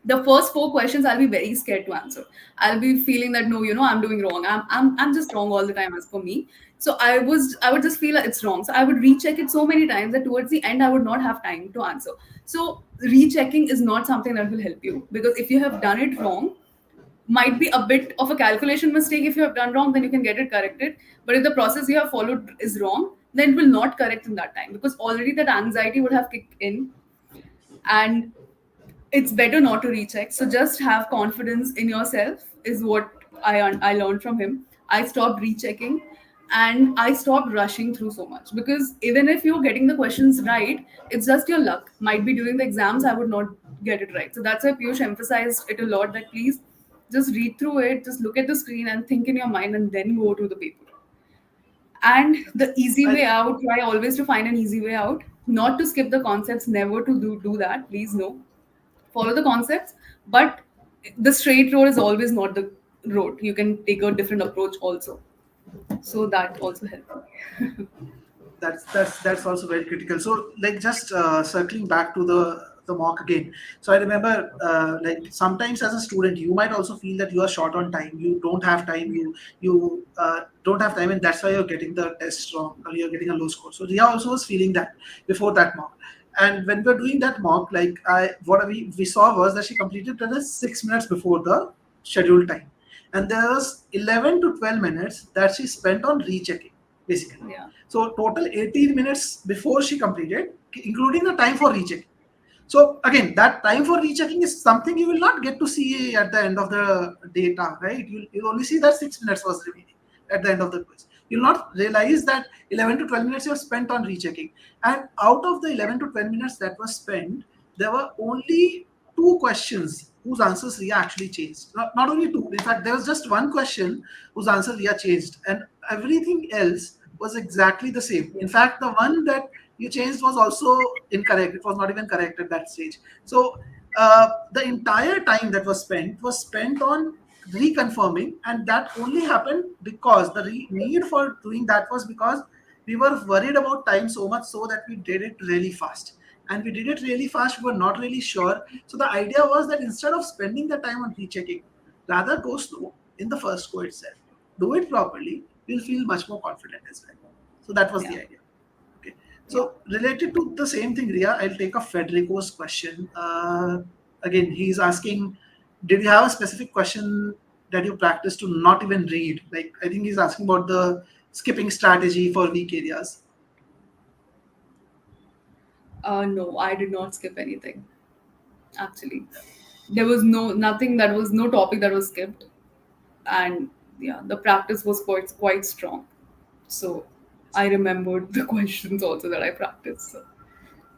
The first 4 questions I'll be very scared to answer. I'll be feeling that, no, I'm doing wrong. I'm just wrong all the time as for me. So I would just feel like it's wrong. So I would recheck it so many times that towards the end I would not have time to answer. So rechecking is not something that will help you, because if you have done it wrong, might be a bit of a calculation mistake. If you have done wrong, then you can get it corrected. But if the process you have followed is wrong, then it will not correct in that time, because already that anxiety would have kicked in. And it's better not to recheck. So just have confidence in yourself is what I learned from him. I stopped rechecking, and I stopped rushing through so much, because even if you're getting the questions right, it's just your luck. Might be during the exams I would not get it right. So that's why Piyush emphasized it a lot, that please just read through it, just look at the screen and think in your mind, and then go to the paper. And the easy I, way out, try always to find an easy way out, not to skip the concepts, never to do that, please, no. Follow the concepts, but the straight road is always not the road. You can take a different approach also. So that also helped me. that's also very critical. So, like, just circling back to the mock again. So I remember, like sometimes as a student, you might also feel that you are short on time. You don't have time. You don't have time, and that's why you're getting the test wrong or you're getting a low score. So Ria also was feeling that before that mock. And when we were doing that mock, like what we saw was that she completed it 6 minutes before the scheduled time, and there was 11 to 12 minutes that she spent on rechecking, basically. Yeah. So total 18 minutes before she completed, including the time for rechecking. So again, that time for rechecking is something you will not get to see at the end of the data, right? You'll only see that 6 minutes was remaining at the end of the quiz. You'll not realize that 11 to 12 minutes you have spent on rechecking. And out of the 11 to 12 minutes that was spent, there were only two questions whose answers Ria actually changed. Not only two, in fact, there was just one question whose answer Ria changed, and everything else was exactly the same. In fact, the one that you changed was also incorrect. It was not even correct at that stage. So the entire time that was spent on reconfirming, and that only happened because the need for doing that was because we were worried about time so much so that we did it really fast. And we did it really fast. We were not really sure. So the idea was that instead of spending the time on rechecking, rather go slow in the first go itself. Do it properly. You'll feel much more confident as well. So that was Yeah. the idea. Okay. Yeah. So related to the same thing, Ria, I'll take a Federico's question. Again, he's asking, did you have a specific question that you practice to not even read? Like, I think he's asking about the skipping strategy for weak areas. No, I did not skip anything. Actually, there was nothing that was no topic that was skipped, and yeah, the practice was quite strong. So I remembered the questions also that I practiced. So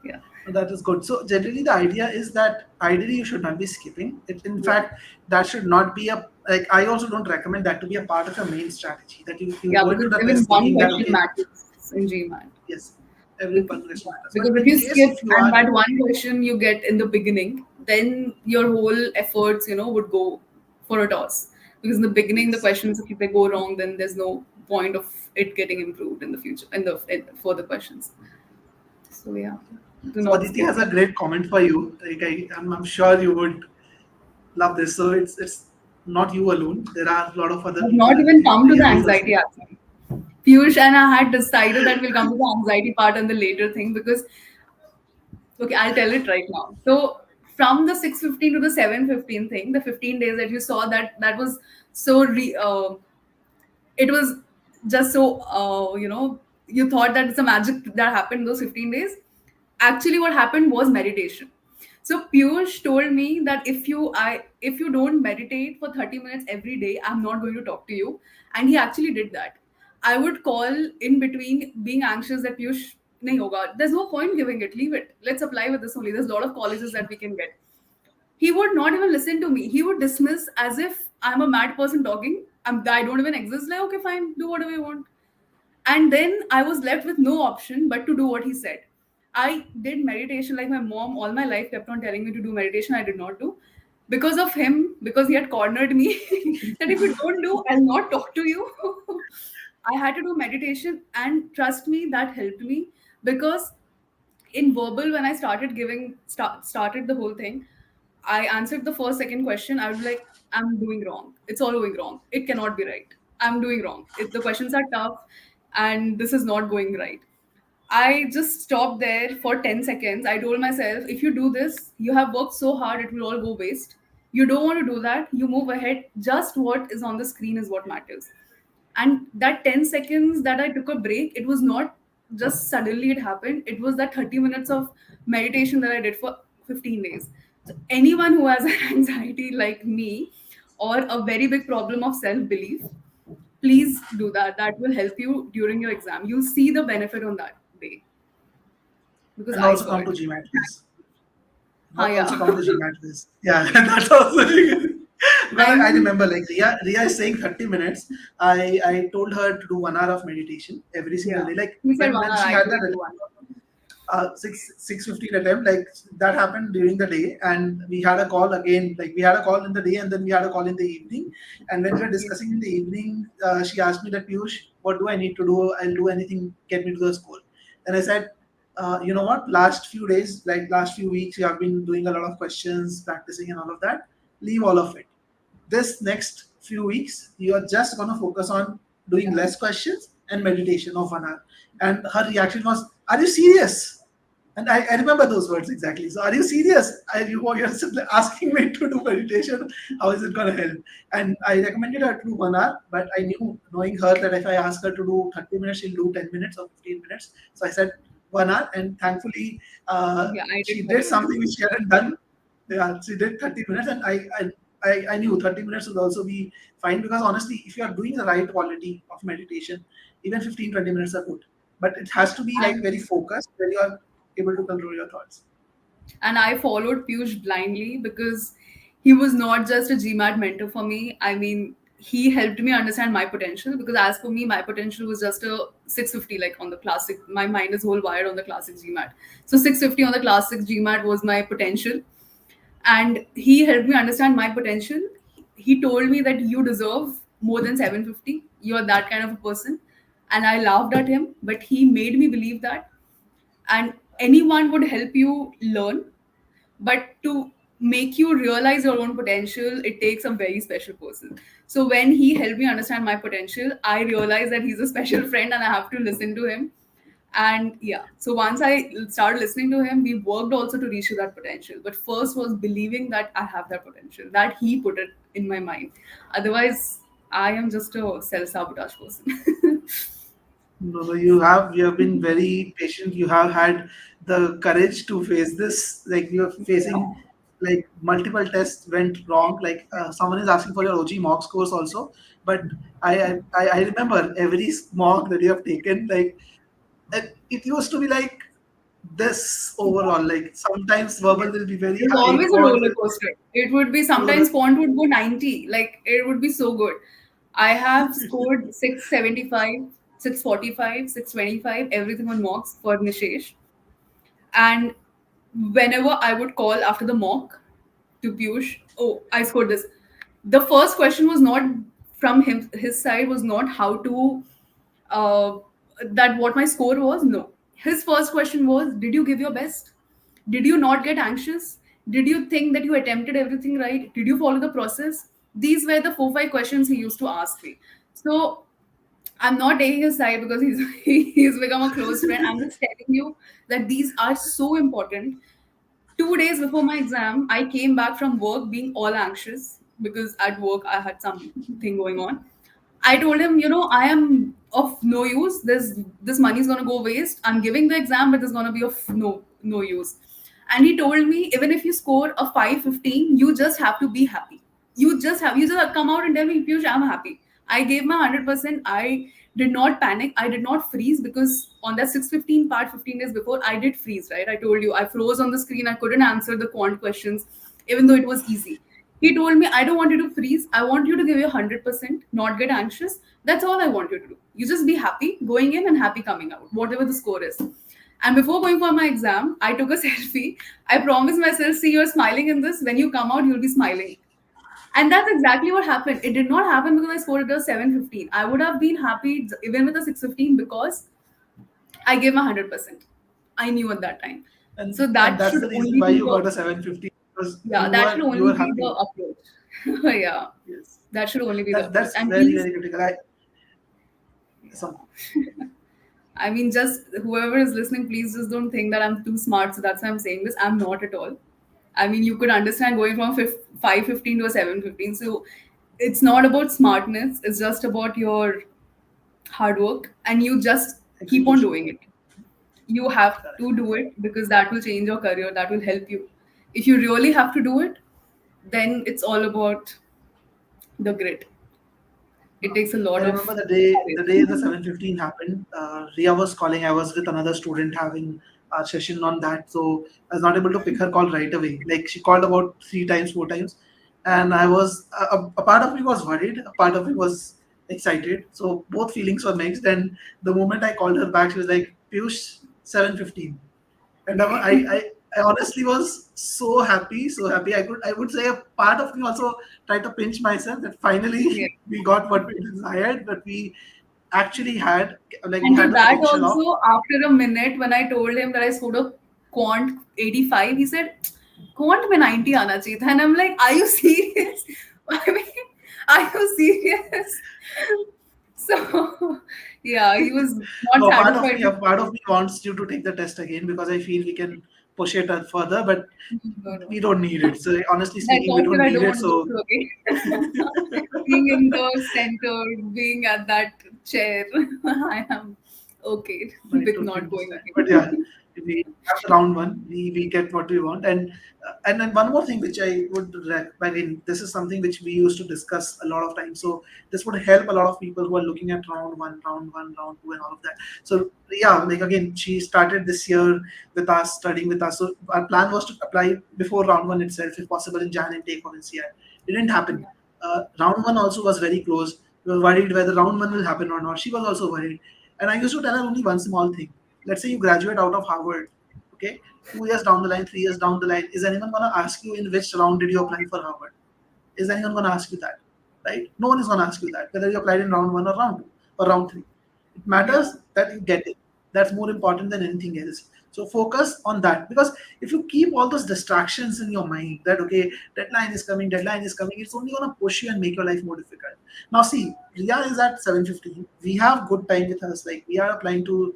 yeah, That is good. So generally, the idea is that ideally you should not be skipping. In yeah, fact, that should not be a like. I also don't recommend that to be a part of your main strategy. That you yeah. go into Because the even test one thinking that question okay, matters in GMAT. yes, every Because, conversation yeah, matters. But because if in you case skip if you and are that one question you get in the beginning, then your whole efforts, would go for a toss. Because in the beginning, the yes, questions, if they go wrong, then there's no point of it getting improved in the future, in further questions. So yeah, do so not Aditi skip. has a great comment for you. Like I'm sure you would love this. So it's not you alone. There are a lot of other I've people. not even come to the Riya is also anxiety actually. Piyush and I had decided that we'll come to the anxiety part and the later thing because okay, I'll tell it right now. So from the 6:15 to the 7:15 thing, the 15 days that you saw that was so it was just so you thought that it's a magic that happened those 15 days. Actually, what happened was meditation. So Piyush told me that if you don't meditate for 30 minutes every day, I'm not going to talk to you. And he actually did that. I would call in between being anxious that Piyush nahi hoga. There's no point giving it. Leave it. Let's apply with this only. There's a lot of colleges that we can get. He would not even listen to me. He would dismiss as if I'm a mad person talking. I don't even exist. Like, okay, fine, do whatever you want. And then I was left with no option but to do what he said. I did meditation like my mom all my life kept on telling me to do meditation. I did not do. Because of him, because he had cornered me that if you don't do, I'll not talk to you. I had to do meditation, and trust me, that helped me because in verbal when I started the whole thing, I answered the first second question. I was like, I'm doing wrong, it's all going wrong, it cannot be right, I'm doing wrong, the questions are tough and this is not going right. I just stopped there for 10 seconds. I told myself, if you do this, you have worked so hard, it will all go waste. You don't want to do that. You move ahead. Just what is on the screen is what matters. And that 10 seconds that I took a break, it was not just suddenly it happened. It was that 30 minutes of meditation that I did for 15 days. So anyone who has an anxiety like me or a very big problem of self belief, please do that. That will help you during your exam. You'll see the benefit on that day because and I also saw come to it. GMAT quiz. Ha, Also yeah. come to GMAT quiz. Yeah, that's also because I I mean, remember like Ria is saying 30 minutes. I told her to do 1 hour of meditation every single yeah. day. Like He said one when hour, she I had told that you one. 6:15 attempt, like that happened during the day, and we had a call again. Like we had a call in the day, and then we had a call in the evening. And when we were Yeah. discussing in the evening, she asked me that Piyush, what do I need to do? I'll do anything, get me to the score. And I said, you know what, last few days, like last few weeks, you have been doing a lot of questions, practicing and all of that. Leave all of it. This next few weeks, you are just going to focus on doing Yeah. less questions and meditation of 1 hour. And her reaction was, are you serious? And I remember those words exactly. So, are you serious? You're simply asking me to do meditation. How is it going to help? And I recommended her to do 1 hour, but I knew, knowing her, that if I ask her to do 30 minutes, she'll do 10 minutes or 15 minutes. So, I said 1 hour. And thankfully, Yeah, I did she did 30 something minutes. which she hadn't done. Yeah, she did 30 minutes. And I knew 30 minutes would also be fine, because honestly, if you are doing the right quality of meditation, even 15-20 minutes are good. But it has to be like And very focused, where you are able to control your thoughts. and I followed Piyush blindly because he was not just a GMAT mentor for me. I mean, he helped me understand my potential because as for me, my potential was just a 650 like on the classic. My mind is whole wired on the classic GMAT. So 650 on the classic GMAT was my potential. And he helped me understand my potential. He told me that you deserve more than 750. You're that kind of a person. And I laughed at him, but he made me believe that. And anyone would help you learn, but to make you realize your own potential, it takes a very special person. So when he helped me understand my potential, I realized that he's a special friend and I have to listen to him. And yeah, so once I started listening to him, we worked also to reach to that potential, but first was believing that I have that potential, that he put it in my mind. Otherwise, I am just a self-sabotage person. No, no, you have been very patient. You have had the courage to face this. Like, you're facing, Yeah. like, multiple tests went wrong. Like, someone is asking for your OG mock scores also. But I remember every mock that you have taken. Like, it used to be like this overall. Like, sometimes verbal Yes. will be very It's high, always a quant roller will coaster. It would be be roller. sometimes Quant would go 90. Like it would be so good. I have scored 675, 645, 625, everything on mocks for Nishesh. And whenever I would call after the mock to Piyush, oh, I scored this. The first question was not from him, his side was not how to uh, that what my score was. No, his first question was, did you give your best? Did you not get anxious? Did you think that you attempted everything right? Did you follow the process? These were the 4 5 questions he used to ask me. So I'm not taking his side because he's he's become a close friend. I'm just telling you that these are so important. 2 days before my exam, I came back from work being all anxious because at work I had something going on. I told him, I am of no use. This money is gonna go waste. I'm giving the exam, but it's gonna be of no use. And he told me, even if you score a 515, you just have to be happy. You just come out and tell me, Piyush, I'm happy. I gave my 100%. I did not panic. I did not freeze because on that 615 part, 15 days before, I did freeze, right? I told you I froze on the screen. I couldn't answer the quant questions, even though it was easy. He told me, I don't want you to freeze. I want you to give your 100%, not get anxious. That's all I want you to do. You just be happy going in and happy coming out, whatever the score is. And before going for my exam, I took a selfie. I promised myself, see, you're smiling in this. When you come out, you'll be smiling. And that's exactly what happened. It did not happen because I scored a 715. I would have been happy even with a 615 because I gave my 100%. I knew at that time. So And that that's should the reason only why be you the got a 750, because yeah, that should you only were be the happy. approach. Yeah, Yes. that should only be the approach. That's And very, please, very critical. Some I mean, just whoever is listening, please just don't think that I'm too smart. So that's why I'm saying this. I'm not at all. I mean, you could understand going from 515 to a 715. So it's not about smartness. It's just about your hard work, and you just keep on execution. doing it. You have Correct. to do it because that will change your career. That will help you. If you really have to do it, then it's all about the grit. It No. takes a lot I of remember the day the courage. 715 happened. Riya was calling. I was with another student having a session on that, so I was not able to pick her call right away. Like, she called about 3 times, 4 times, and I was a part of me was worried, a part of it was excited. So both feelings were mixed. And the moment I called her back, she was like, "Piyush, 715." And I honestly was so happy, so happy. I would say a part of me also tried to pinch myself that Yeah. finally we got what we desired, but we actually had, like we And had to the that potential of. also, after a minute, when I told him that I scored a Quant 85, he said, Quant mein 90 aana chahiye tha. And I'm like, are you serious? I mean, are you serious? So, yeah, he was not No, satisfied with part of me wants you to take the test again because I feel we can push it further, but no, no. we don't need it. So honestly That speaking, we don't torture I need don't it. want to go So through again. Being in the center, being at that chair, I am okay I with totally not going understand. But yeah, again. we after round one, we get what we want. And then one more thing which I would I mean, this is something which we used to discuss a lot of times. So this would help a lot of people who are looking at round one, round two, and all of that. So yeah, like again, she started this year with us, studying with us. So our plan was to apply before round one itself, if possible, in Jan and take on NCI. It didn't happen. Yeah. Round one also was very close. We were worried whether round one will happen or not. She was also worried. And I used to tell her only one small thing. Let's say you graduate out of Harvard, okay? 2 years down the line, 3 years down the line, is anyone going to ask you in which round did you apply for Harvard? Is anyone going to ask you that? Right? No one is going to ask you that, whether you applied in round one or round two or round three. It Yeah. matters that you get it. That's more important than anything else. So focus on that because if you keep all those distractions in your mind that okay, deadline is coming, it's only gonna push you and make your life more difficult. Now see, Riya is at 7:15. We have good time with us. Like we are applying to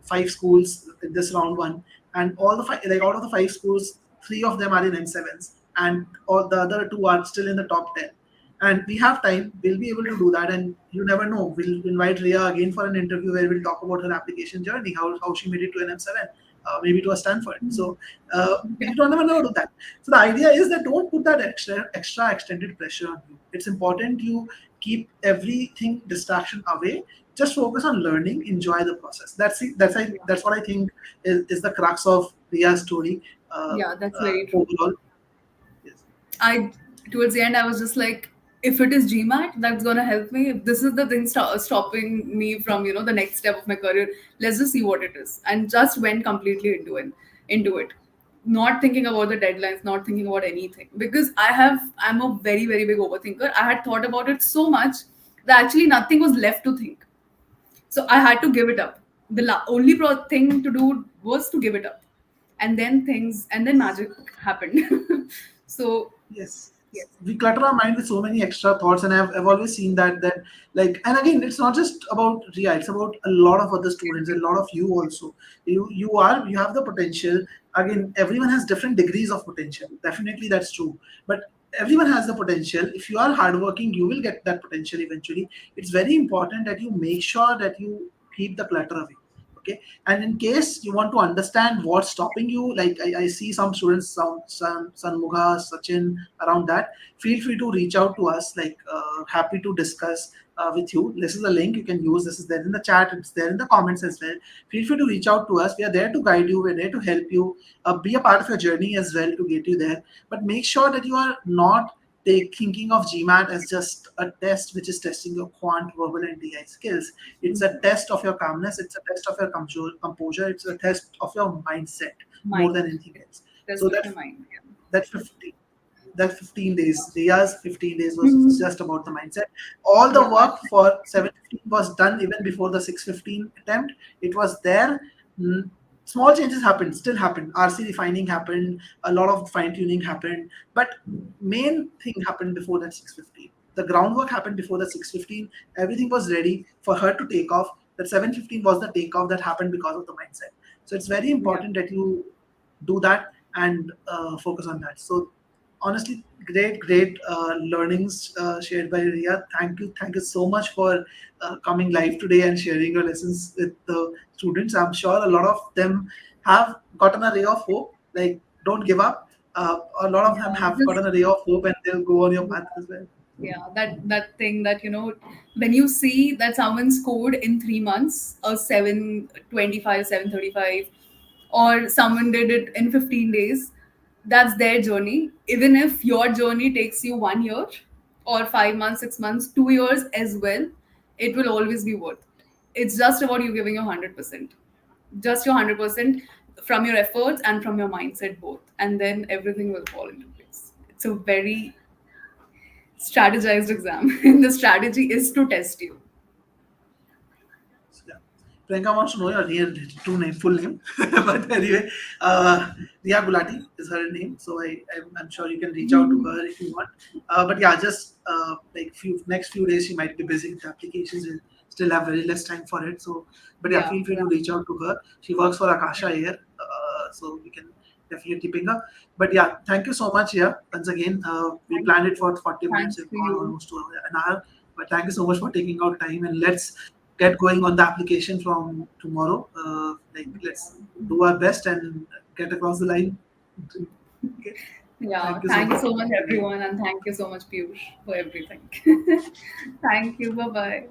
5 schools in this round one, and all the five, like out of the 5 schools, 3 of them are in N7s, and all the other two are still in the top 10. And we have time, we'll be able to do that. And you never know, we'll invite Riya again for an interview where we'll talk about her application journey, how she made it to an M7, maybe to a Stanford. So Yeah. you don't never know do that. So the idea is that don't put that extra extended pressure on you. It's important you keep everything distraction away. Just focus on learning, enjoy the process. That's what I think is the crux of Riya's story Yeah, that's very true. overall. Yes. I Towards the end I was just like, if it is GMAT, that's gonna help me. If this is the thing stopping me from the next step of my career, let's just see what it is, and just went completely into it, not thinking about the deadlines, not thinking about anything, because I'm a very very big overthinker. I had thought about it so much that actually nothing was left to think, so I had to give it up. The only thing to do was to give it up, and then magic happened. So Yes, yes. we clutter our mind with so many extra thoughts, and I've always seen that like, and again, it's not just about Ria, it's about a lot of other students, a lot of you also. You have the potential. Again, everyone has different degrees of potential. Definitely, that's true. But everyone has the potential. If you are hardworking, you will get that potential eventually. It's very important that you make sure that you keep the clutter away. Okay, and in case you want to understand what's stopping you, like I see some students, some Sanmugha, Sachin around that, feel free to reach out to us. Like happy to discuss with you. This is the link you can use. This is there in the chat. It's there in the comments as well. Feel free to reach out to us. We are there to guide you. We're there to help you. Be a part of your journey as well to get you there. But make sure that you are not thinking of GMAT as just a test which is testing your quant, verbal, and DI skills. It's a test of your calmness. It's a test of your composure. It's a test of your mindset more than Mind. anything else. Test So of your mind. Yeah. that 15 that 15 days, Ria's 15 days was Mhm. just about the mindset. All the Yeah. work for 7:15 was done even before the 6:15 attempt. It was there. Mm, Small changes happened, still happened. RC refining happened, a lot of fine tuning happened, but main thing happened before that 6:15. The groundwork happened before the 6:15. Everything was ready for her to take off. That 7:15 was the takeoff that happened because of the mindset. So it's very Yeah. important that you do that and focus on that. So honestly, great learnings shared by Riya. Thank you so much for coming live today and sharing your lessons with the students. I'm sure a lot of them have gotten a ray of hope. Like, don't give up. A lot of them Yeah. have Just gotten a ray of hope, and they'll go on your path as well. yeah, that thing that when you see that someone scored in 3 months a 725, 735, or someone did it in 15 days, that's their journey. Even if your journey takes you 1 year or 5 months, 6 months, 2 years as well, it will always be worth it. It's just about you giving your 100%, just your 100% from your efforts and from your mindset both, and then everything will fall into place. It's a very strategized exam. And the strategy is to test you. Priyanka wants to know your real true name, full name. But anyway, uh, Riya Gulati is her name, so I'm sure you can reach out to her if you want. But yeah, just like next few days she might be busy with the applications. We still have very less time for it. So, but yeah, Yeah, feel free yeah, to reach out to her. She works for yeah. Akasha Air, so we can definitely ping her. But yeah, thank you so much. Yeah, once again, we Thank planned it you. for 40 minutes. Thanks We've to gone you. almost to an hour. But thank you so much for taking out time, and let's get going on the application from tomorrow. Like let's do our best and get across the line. Okay. Yeah, Thank you so thank you much so much, again. everyone, and thank you so much, Piyush, for everything. Thank you. Bye bye.